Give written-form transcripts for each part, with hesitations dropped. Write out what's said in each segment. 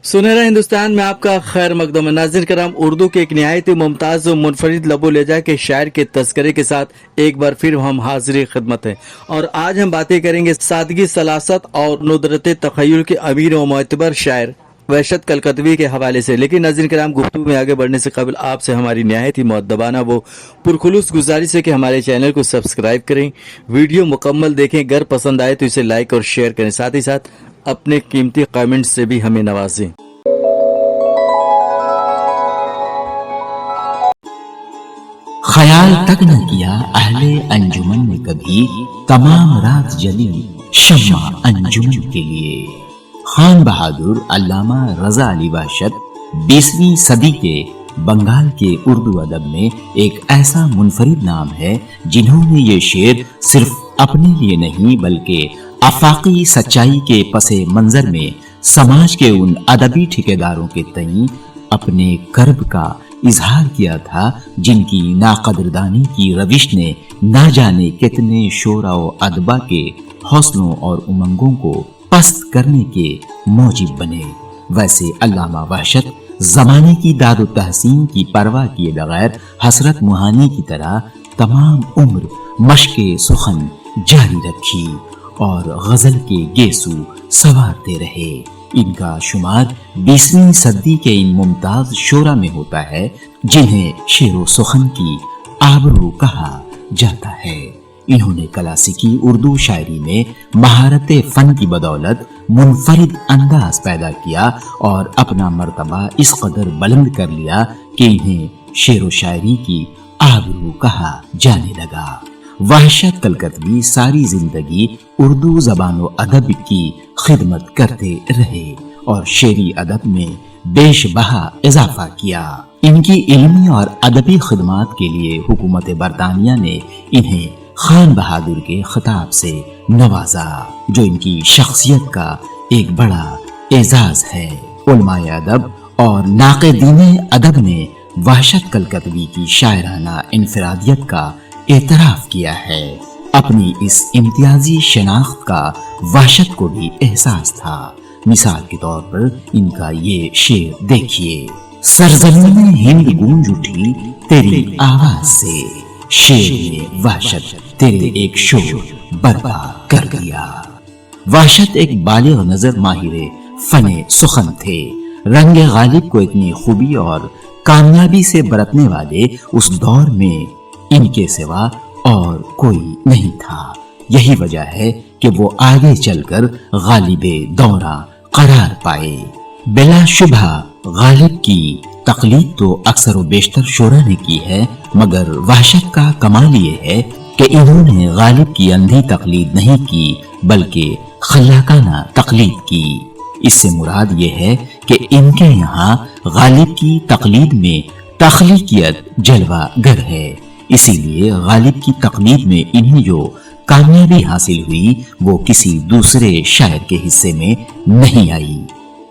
सुनहरा हिंदुस्तान में आपका खैर मकदम। नाज़रीन करम, उर्दू के एक नहायत मुमताज़ और मुनफरिद लबो लहजा के शायर के तस्करे के साथ एक बार फिर हम हाजिर खिदमत हैं और आज हम बातें करेंगे सादगी, सलासत और नुदरत तखय्युल के अमीर और मोतबर शायर वहशत कलकतवी के हवाले से। लेकिन नाज़रीन करम, गुफ्तगू में आगे बढ़ने से कबल आपसे हमारी नहायत ही मुअद्दबाना वो पुरखुलूस गुजारिश है कि हमारे चैनल को सब्सक्राइब करें, वीडियो मुकम्मल देखें, अगर पसंद आए तो इसे लाइक और शेयर करें, साथ ही साथ अपने कीमती कमेंट से भी हमें नवाजें। ख्याल तक न किया अहले अंजुमन ने कभी, तमाम रात जली शम्मा अंजुमन के लिए। खान बहादुर अल्लामा रजा अली वहशत 20वीं सदी के बंगाल के उर्दू अदब में एक ऐसा मुनफरिद नाम है जिन्होंने ये शेर सिर्फ अपने लिए नहीं बल्कि आफाकी सच्चाई के पसे मंजर में समाज के उन अदबी ठेकेदारों के तई अपने कर्ब का इजहार किया था जिनकी नाकदरदानी की रविश ने ना जाने कितने शोरा और अदबा के हौसलों और उमंगों को पस्त करने के मौजिब बने। वैसे अल्लामा वहशत जमाने की दादो तहसीन की परवाह किए बगैर हसरत मुहानी की तरह तमाम उम्र मशके सुखन जारी रखी और गजल के गेसू सवारते रहे। इनका शुमार 20वीं सदी के इन मुमताज शोरा में होता है जिन्हें शेरो सुखन की आबरू कहा जाता है। इन्होंने क्लासिकी उर्दू शायरी में महारत फन की बदौलत मुनफरिद अंदाज पैदा किया और अपना मर्तबा इस कदर बुलंद कर लिया कि इन्हें शेरो शायरी की आबरू कहा जाने लगा। वहशत कलकतवी सारी जिंदगी उर्दू ज़बान व अदब की खिदमत करते रहे और शेरी अदब में बेशबहा इजाफा किया। इनकी इल्मी और अदबी खिदमत के लिए हुकूमत बरतानिया ने इन्हें खान बहादुर के खिताब से नवाजा, जो इनकी शख्सियत का एक बड़ा एजाज है। उलमाए अदब और नाक़दीन अदब ने वहशत कलकतवी की शायराना इनफरादियत का एतराफ किया है। अपनी इस इम्तियाजी शनाख्त का वहशत को भी एहसास था। मिसाल के तौर पर इनका ये शेर देखिए। सरजमीन हिंद गूंज उठी तेरी आवाज से, शेर ने वहशत तेरे एक शोर बर्पा कर दिया। वहशत एक बालिग नजर माहिर फने सुखन थे। रंग गालिब को इतनी खूबी और कामयाबी से बरतने वाले उस दौर में इनके सिवा और कोई नहीं था। यही वजह है कि वो आगे चलकर गालिबे दौरा करार पाए। बिलाशुबहा गालिब की तकलीद तो अक्सर व बेशतर शोरा ने की है, मगर वहशत का कमाल ये है कि इन्होंने गालिब की अंधी तकलीद नहीं की बल्कि खल्लाकाना तकलीद की। इससे मुराद ये है कि इनके यहाँ गालिब की तकलीद में तख्लीकियत जलवा गर है। इसीलिए गालिब की तकलीद में इन्हें जो कामयाबी हासिल हुई वो किसी दूसरे शायर के हिस्से में नहीं आई।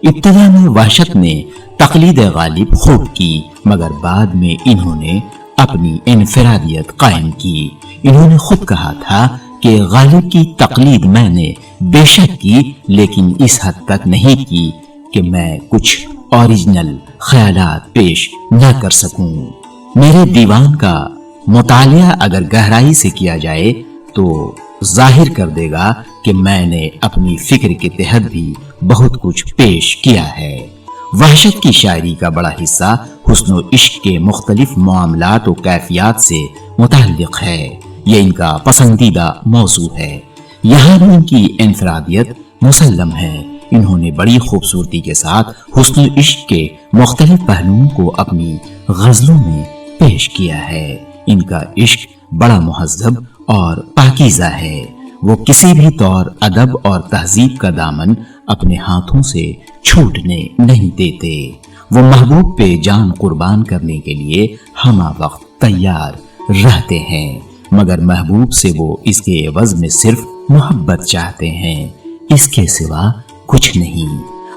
इब्तिदा में वहशत ने तकलीद गालिब खूब की, मगर बाद में इन्होंने अपनी इनफरादियत कायम की। इन्होंने खुद कहा था कि गालिब की तकलीद मैंने बेशक की, लेकिन इस हद तक नहीं की कि मैं कुछ ओरिजिनल ख्यालात पेश न कर सकूं। मेरे दीवान का मुतालिया अगर गहराई से किया जाए तो जाहिर कर देगा कि मैंने अपनी फिक्र के तहत भी बहुत कुछ पेश किया है। वहशत की शायरी का बड़ा हिस्सा हुस्न व इश्क के मुख्तलिफ मामलात और कैफियत से मुताल्लिक है। ये इनका पसंदीदा मौजू है। यहाँ भी इनकी इनफरादियत मुसल्लम है। इन्होंने बड़ी खूबसूरती के साथ हुस्न व इश्क के मुख्तलिफ पहलुओं को अपनी गजलों में पेश किया है। इनका इश्क बड़ा मुहज्जब और पाकीज़ा है। वो किसी भी तौर अदब और तहजीब का दामन अपने हाथों से छूटने नहीं देते। वो महबूब पे जान कुर्बान करने के लिए हमा वक्त तैयार रहते हैं, मगर महबूब से वो इसके एवज में सिर्फ मोहब्बत चाहते हैं, इसके सिवा कुछ नहीं।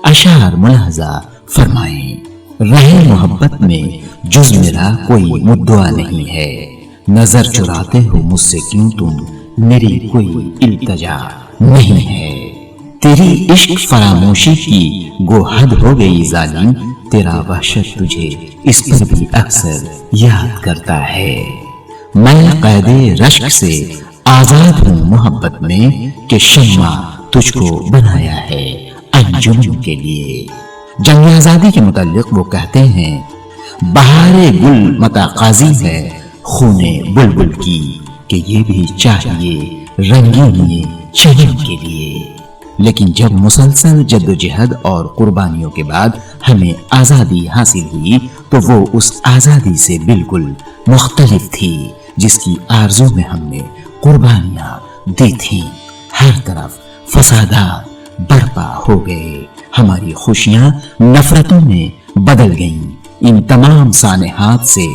अशार मुलाहजा फरमाएं। रहे मोहब्बत में जुज मेरा कोई मुद्दा नहीं है, नजर चुराते हो मुझसे क्यों तुम, मेरी कोई इल्तजा नहीं है। تیری عشق فراموشی کی گو حد ہو گئی ظالم، تیرا وحشت تجھے اس پر بھی اکثر یاد کرتا ہے۔ میں قید رشک سے آزاد ہوں محبت میں، کہ شمع تجھ کو بنایا ہے انجمن کے لیے۔ جنگ آزادی کے متعلق وہ کہتے ہیں، بہار گل متقاضی ہے خون بلبل کی، کہ یہ بھی چاہیے رنگین چمن کے لیے۔ لیکن جب مسلسل جدوجہد اور قربانیوں کے بعد ہمیں آزادی حاصل ہوئی تو وہ اس آزادی سے بالکل مختلف تھی جس کی آرزو میں ہم نے قربانیاں دی تھیں۔ ہر طرف فسادات برپا ہو گئے، ہماری خوشیاں نفرتوں میں بدل گئیں۔ ان تمام سانحات سے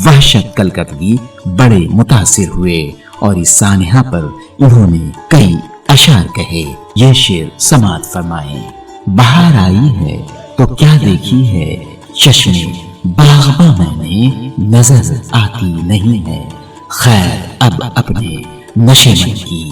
وحشت کلکتوی بڑے متاثر ہوئے اور اس سانحہ پر انہوں نے کئی اشعار کہے۔ یہ شعر سماعت فرمائیں۔ بہار آئی ہے تو کیا دیکھی ہے چشمے باغباں میں نے، نظر آتی نہیں ہے خیر اب اپنے نشے من کی۔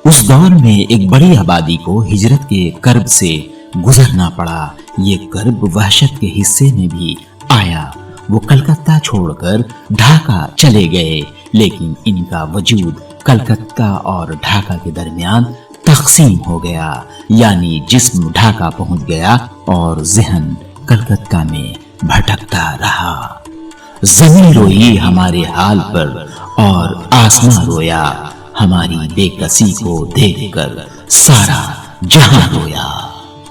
اس دور میں ایک بڑی آبادی کو ہجرت کے کرب سے گزرنا پڑا۔ یہ کرب وحشت کے حصے میں بھی آیا۔ وہ کلکتہ چھوڑ کر ڈھاکہ چلے گئے، لیکن ان کا وجود کلکتہ اور ڈھاکہ کے درمیان تقسیم ہو گیا، یعنی جسم ڈھاکہ پہنچ گیا اور ذہن کلکتہ میں بھٹکتا رہا۔ زمین روئی ہمارے حال پر اور آسمان رویا، ہماری بے کسی کو دیکھ کر سارا جہاں رویا۔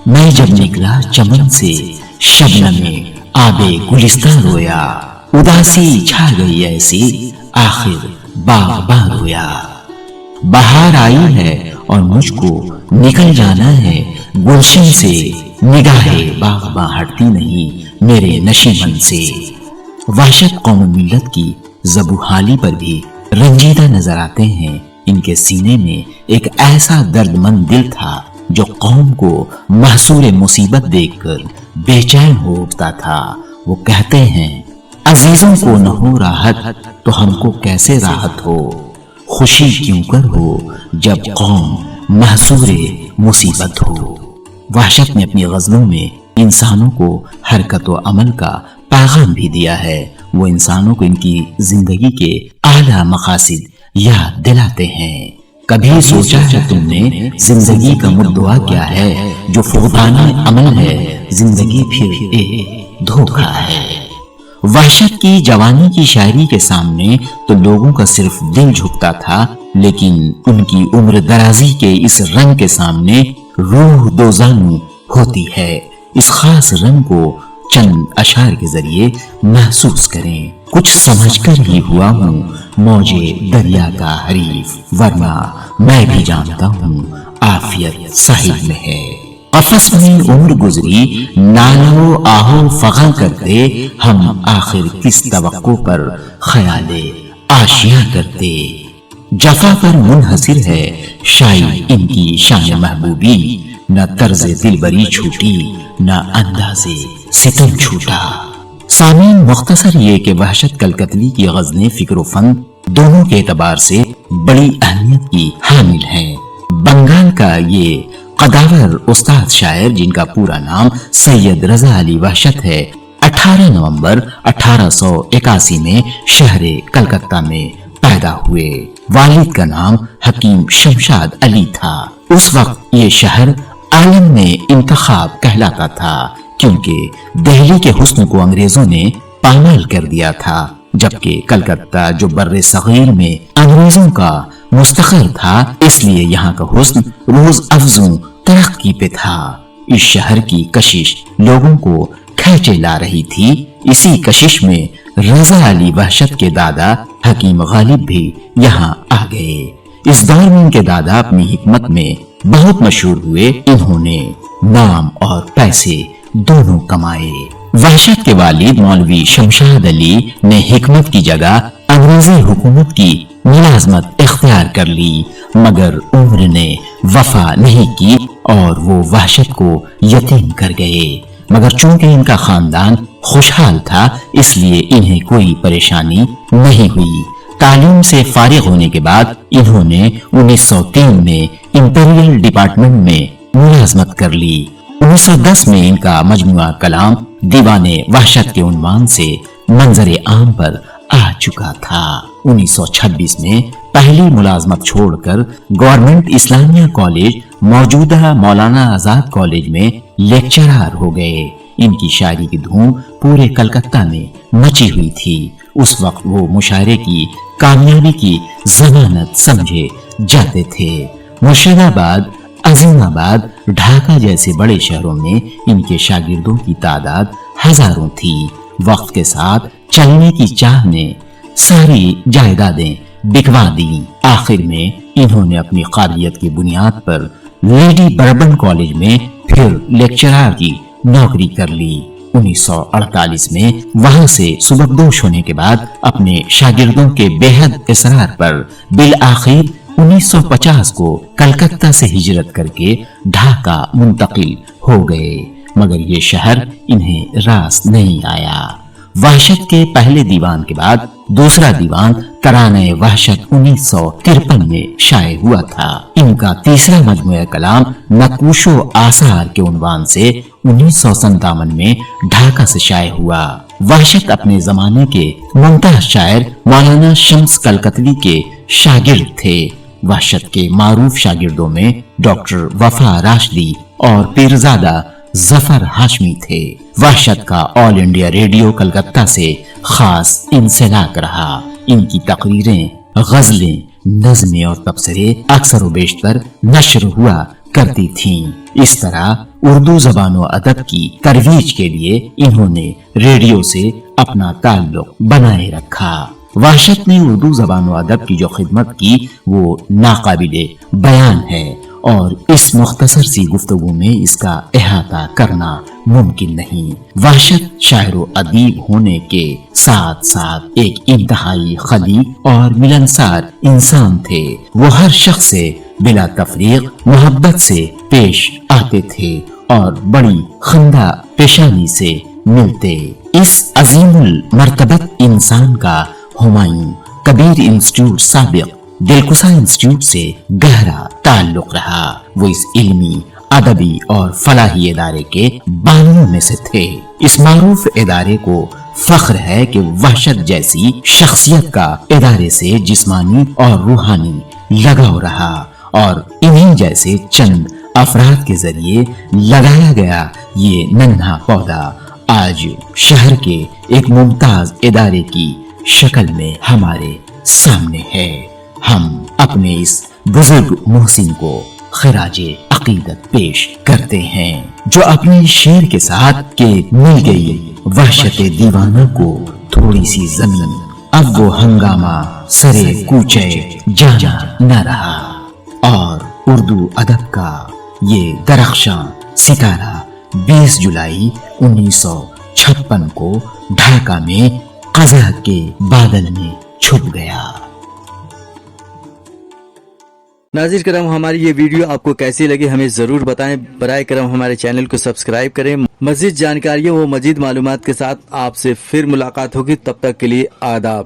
میں جب نکلا چمن سے شبنم میں آبے گلستان رویا، اداسی چھا گئی ایسی آخر باغباں رویا۔ بہار آئی ہے اور مجھ کو نکل جانا ہے گلشن سے، نگاہیں باغباں ہٹتی نہیں میرے نشیمن سے۔ وحشت قوم و ملت کی زبو حالی پر بھی رنجیدہ نظر آتے ہیں۔ ان کے سینے میں ایک ایسا درد مند دل تھا جو قوم کو محصور مصیبت دیکھ کر بے چین ہو اٹھتا تھا۔ وہ کہتے ہیں، عزیزوں کو نہ ہو راحت تو ہم کو کیسے راحت ہو، خوشی کیوں کر ہو جب قوم محصور مصیبت ہو۔ وحشت نے اپنی غزلوں میں انسانوں کو حرکت و عمل کا پیغام بھی دیا ہے۔ وہ انسانوں کو ان کی زندگی کے اعلیٰ مقاصد یاد دلاتے ہیں۔ کبھی سوچا ہے تم نے زندگی کا مدعا کیا ہے، جو فقدان عمل ہے زندگی پھر ایک دھوکہ ہے۔ وحشت کی جوانی کی شاعری کے سامنے تو لوگوں کا صرف دل جھکتا تھا، لیکن ان کی عمر درازی کے اس رنگ کے سامنے روح دوزانو ہوتی ہے۔ اس خاص رنگ کو چند اشعار کے ذریعے محسوس کریں۔ کچھ سمجھ کر ہی ہوا ہوں موجے دریا کا حریف، ورنہ میں بھی جانتا ہوں عافیت ساحل میں ہے۔ قفس میں عمر گزری نالو آہو فغاں کرتے، ہم آخر کس توقع پر خیال آشیاں کرتے۔ جفا پر منحصر ہے شاید ان کی شان محبوبی، نہ طرز دلبری چھوٹی نہ انداز ستم چھوٹا۔ سامعین، مختصر یہ کہ وحشت کلکتوی کی غزلیں فکر و فن دونوں کے اعتبار سے بڑی اہمیت کی حامل ہیں۔ بنگال کا یہ قداور استاد شاعر، جن کا پورا نام سید رضا علی وحشت ہے، 18 نومبر 1881 میں شہر کلکتہ میں پیدا ہوئے۔ والد کا نام حکیم شمشاد علی تھا۔ اس وقت یہ شہر عالم میں انتخاب کہلاتا تھا، کیونکہ دہلی کے حسن کو انگریزوں نے پامال کر دیا تھا، جبکہ کلکتہ جو بر صغیر میں انگریزوں کا مستقر تھا، اس لیے یہاں کا حسن روز افزوں ترقی پہ تھا۔ اس شہر کی کشش لوگوں کو کھینچے لا رہی تھی۔ اسی کشش میں رضا علی وحشت کے دادا حکیم غالب بھی یہاں آ گئے۔ اس دور میں ان کے دادا اپنی حکمت میں بہت مشہور ہوئے۔ انہوں نے نام اور پیسے دونوں کمائے۔ وحشت کے والد مولوی شمشاد علی نے حکمت کی جگہ انگریزی حکومت کی ملازمت اختیار کر لی، مگر عمر نے وفا نہیں کی اور وہ وحشت کو یتیم کر گئے۔ مگر چونکہ ان کا خاندان خوشحال تھا، اس لیے انہیں کوئی پریشانی نہیں ہوئی۔ تعلیم سے فارغ ہونے کے بعد انہوں نے 1903 میں امپیریل ڈپارٹمنٹ میں मुलाजमत कर ली। 1910 में इनका मजमुआ कलाम दीवाने वहशत के उन्वान से मंजरे आम पर आ चुका था। 1926 में पहली मुलाजमत छोड़कर गवर्नमेंट इस्लामिया कॉलेज मौजूदा मौलाना आजाद कॉलेज में लेक्चरर हो गए। इनकी शायरी की धूम पूरे कलकत्ता में मची हुई थी। उस वक्त वो मुशायरे की कामयाबी की जमानत समझे जाते थे। मुर्शिदाबाद, अजीमाबाद, ढाका जैसे बड़े शहरों में इनके शागिर्दों की तादाद हजारों थी। वक्त के साथ चलने की चाह ने सारी जायदादें बिकवा दी। आखिर में इन्होंने अपनी काबिलियत की बुनियाद पर लेडी बर्बन कॉलेज में फिर लेक्चरर की नौकरी कर ली। 1948 में वहां से सुबकदोश होने के बाद अपने शागिर्दों के बेहद इसरार पर बिल आखिर 1950 को कलकत्ता से हिजरत करके ढाका मुंतकिल हो गए, मगर ये शहर इन्हें रास नहीं आया। वहशत के पहले दीवान के बाद दूसरा दीवान तराने वहशत 1953 में शाये हुआ था। इनका तीसरा मजमुआ कलाम नक्शो आसार के उन्वान से 1957 में ढाका से शाये हुआ। वहशत अपने जमाने के मुमताज शायर मौलाना शम्स कलकतवी के शागिर्द थे। वहशत के मारूफ शागिर्दों में डॉक्टर वफा राशदी और पीरजादा जफर हाशमी थे। वहशत का ऑल इंडिया रेडियो कलकत्ता से खास इंसलाक रहा। इनकी तकरीरें, गजलें, नज़में और तबसरे अक्सर बेशतर नश्र हुआ करती थीं। इस तरह उर्दू ज़बान व अदब की तरवीज के लिए इन्होंने रेडियो से अपना ताल्लुक बनाए रखा। वहशत ने उर्दू ज़बान व अदब की जो खिदमत की वो नाकाबिले बयान है और इस मुख्तसर सी गुफ्तगू में इसका अहाता करना मुमकिन नहीं। वहशत शायर व अदीब होने के साथ साथ एक इंतहाई खलीक और मिलनसार इंसान थे। वो हर शख्स से बिला तफरीक मोहब्बत से पेश आते थे और बड़ी खंदा पेशानी से मिलते। इस अजीमुल मर्तबत इंसान का हुमायूं कबीर इंस्टीट्यूट साबिक दिलकुशा इंस्टीट्यूट से गहरा ताल्लुक रहा। वो इस इल्मी, अदबी और फलाही इदारे के बानियों में से थे। इस मारूफ इदारे को फख्र है कि वहशत जैसी शख्सियत का इदारे से जिस्मानी और रूहानी लगाव रहा और इन्हीं जैसे चंद अफराद के जरिए लगाया गया ये नन्हा पौधा आज शहर के एक मुमताज इदारे की शक्ल में हमारे सामने है। हम अपने इस बुजुर्ग मोहसिन को खिराजे अकीदत पेश करते हैं, जो अपने शेर के साथ के मिल गई वहशत दीवाना को थोड़ी सी जमीन, अब वो हंगामा सरे कूचे जाना न रहा। और उर्दू अदब का ये दरख्शां सितारा 20 जुलाई 1956 को ढाका में क़ज़ा के बादल में छुप गया। नाज़रीन करम, हमारी ये वीडियो आपको कैसी लगी हमें जरूर बताएं। बराए करम हमारे चैनल को सब्सक्राइब करें। मज़ीद जानकारियों व मज़ीद मालूमात के साथ आपसे फिर मुलाकात होगी। तब तक के लिए आदाब।